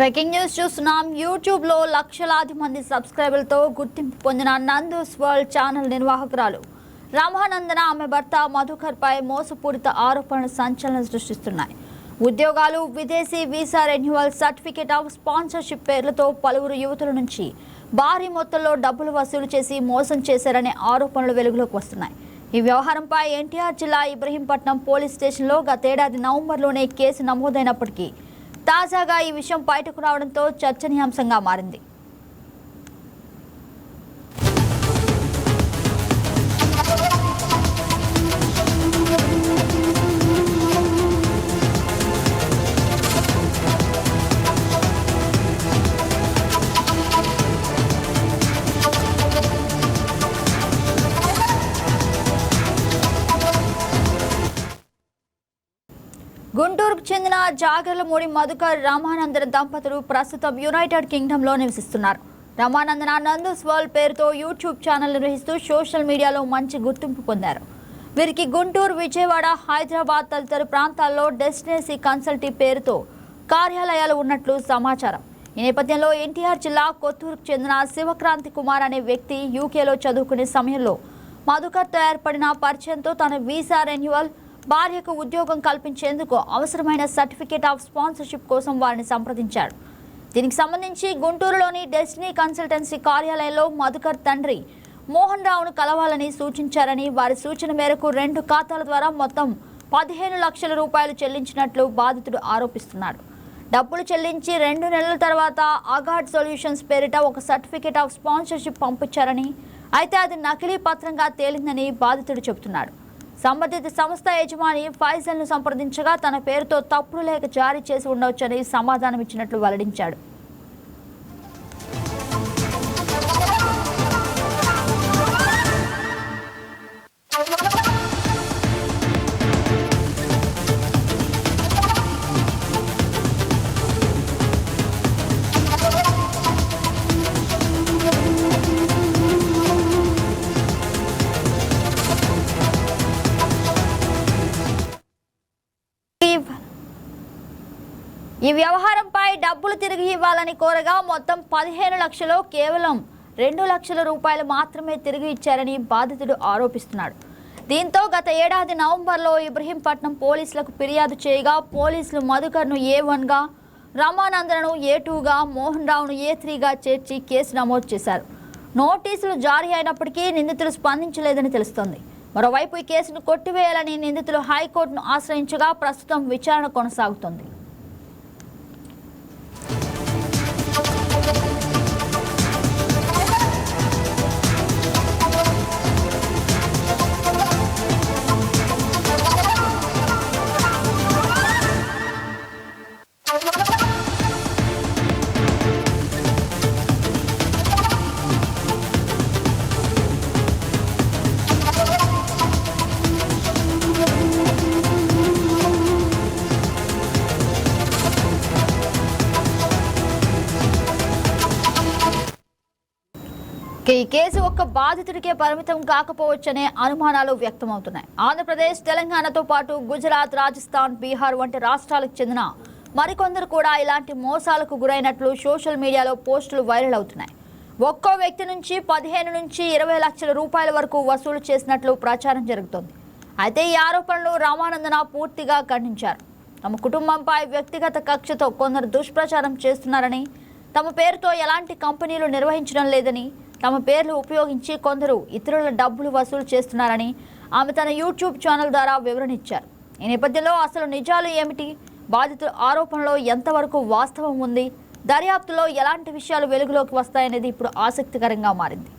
Breaking news చూస్తున్నాం. YouTube లో లక్షలాది మంది సబ్స్క్రైబర్లతో గుర్తింపు పొందిన నందూస్ వరల్డ్ ఛానల్ నిర్వాహకురాలు రామానందన ఆమె భర్త మధుకర్ పై మోసపూరిత ఆరోపణలు సంచలనం సృష్టిస్తున్నాయి. ఉద్యోగాలు, విదేశీ visa renewal, certificate of sponsorship పేర్లతో పలువురు యువతుల నుంచి భారీ మొత్తంలో డబ్బులు వసూలు చేసి మోసం చేశారనే ఆరోపణలు వెలుగులోకి వస్తున్నాయి. ఈ వ్యవహారంపై ఎన్టీఆర్ జిల్లా ఇబ్రహీంపట్నం పోలీస్ స్టేషన్లో గతేడాది నవంబర్లోనే కేసు నమోదైనప్పటికీ తాజాగా ఈ విషయం బయటకు రావడంతో చర్చనీయాంశంగా మారింది. గుంటూరుకు చెందిన జాగర్లమూడి మధుకర్ రామానందన దంపతులు ప్రస్తుతం యునైటెడ్ కింగ్డమ్లో నివసిస్తున్నారు. రామానందన నందూస్ వరల్డ్ పేరుతో యూట్యూబ్ ఛానల్ నిర్వహిస్తూ సోషల్ మీడియాలో మంచి గుర్తింపు పొందారు. వీరికి గుంటూరు, విజయవాడ, హైదరాబాద్ తదితర ప్రాంతాల్లో డెస్టినేసీ కన్సల్టీ పేరుతో కార్యాలయాలు ఉన్నట్లు సమాచారం. ఈ నేపథ్యంలో ఎన్టీఆర్ జిల్లా కొత్తూరుకు చెందిన శివక్రాంతి కుమార్ అనే వ్యక్తి యూకేలో చదువుకునే సమయంలో మధుకర్తో ఏర్పడిన పరిచయంతో తన వీసా రెన్యువల్, భార్యకు ఉద్యోగం కల్పించేందుకు అవసరమైన సర్టిఫికేట్ ఆఫ్ స్పాన్సర్షిప్ కోసం వారిని సంప్రదించాడు. దీనికి సంబంధించి గుంటూరులోని డెస్టినీ కన్సల్టెన్సీ కార్యాలయంలో మధుకర్ తండ్రి మోహన్ రావును కలవాలని సూచించారని, వారి సూచన మేరకు 2 ఖాతాల ద్వారా మొత్తం 15 లక్షల రూపాయలు చెల్లించినట్లు బాధితుడు ఆరోపిస్తున్నాడు. డబ్బులు చెల్లించి 2 నెలల తర్వాత అగార్డ్ సొల్యూషన్స్ పేరిట ఒక సర్టిఫికేట్ ఆఫ్ స్పాన్సర్షిప్ పంపించారని, అయితే అది నకిలీ పత్రంగా తేలిందని బాధితుడు చెబుతున్నాడు. సంబంధిత సంస్థ యజమాని ఫైజల్ను సంప్రదించగా తన పేరుతో తప్పుడు లేఖ జారీ చేసి ఉండవచ్చని సమాధానం ఇచ్చినట్లు వెల్లడించాడు. ఈ వ్యవహారంపై డబ్బులు తిరిగి ఇవ్వాలని కోరగా మొత్తం 15 లక్షలు కేవలం 2 లక్షల రూపాయలు మాత్రమే తిరిగి ఇచ్చారని బాధితుడు ఆరోపిస్తున్నాడు. దీంతో గత ఏడాది నవంబర్లో ఇబ్రహీంపట్నం పోలీసులకు ఫిర్యాదు చేయగా పోలీసులు మధుకర్ను A1గా, రామానందనను A2గా, మోహన్ రావును A3గా చేర్చి కేసు నమోదు చేశారు. నోటీసులు జారీ అయినప్పటికీ నిందితులు స్పందించలేదని తెలుస్తోంది. మరోవైపు ఈ కేసును కొట్టివేయాలని నిందితులు హైకోర్టును ఆశ్రయించగా ప్రస్తుతం విచారణ కొనసాగుతోంది. ఈ కేసు ఒక్క బాధితుడికే పరిమితం కాకపోవచ్చనే అనుమానాలు వ్యక్తమవుతున్నాయి. ఆంధ్రప్రదేశ్, తెలంగాణతో పాటు గుజరాత్, రాజస్థాన్, బీహార్ వంటి రాష్ట్రాలకు చెందిన మరికొందరు కూడా ఇలాంటి మోసాలకు గురైనట్లు సోషల్ మీడియాలో పోస్టులు వైరల్ అవుతున్నాయి. ఒక్కో వ్యక్తి నుంచి 15 నుంచి 20 లక్షల రూపాయల వరకు వసూలు చేసినట్లు ప్రచారం జరుగుతోంది. అయితే ఈ ఆరోపణలు రామానందన పూర్తిగా ఖండించారు. తమ కుటుంబంపై వ్యక్తిగత కక్షతో కొందరు దుష్ప్రచారం చేస్తున్నారని, తమ పేరుతో ఎలాంటి కంపెనీలు నిర్వహించడం లేదని, తమ పేర్లు ఉపయోగించి కొందరు ఇతరుల డబ్బులు వసూలు చేస్తున్నారని ఆమె తన యూట్యూబ్ ఛానల్ ద్వారా వివరణ ఇచ్చారు. ఈ నేపథ్యంలో అసలు నిజాలు ఏమిటి, బాధితుల ఆరోపణలో ఎంతవరకు వాస్తవం ఉంది, దర్యాప్తులో ఎలాంటి విషయాలు వెలుగులోకి వస్తాయనేది ఇప్పుడు ఆసక్తికరంగా మారింది.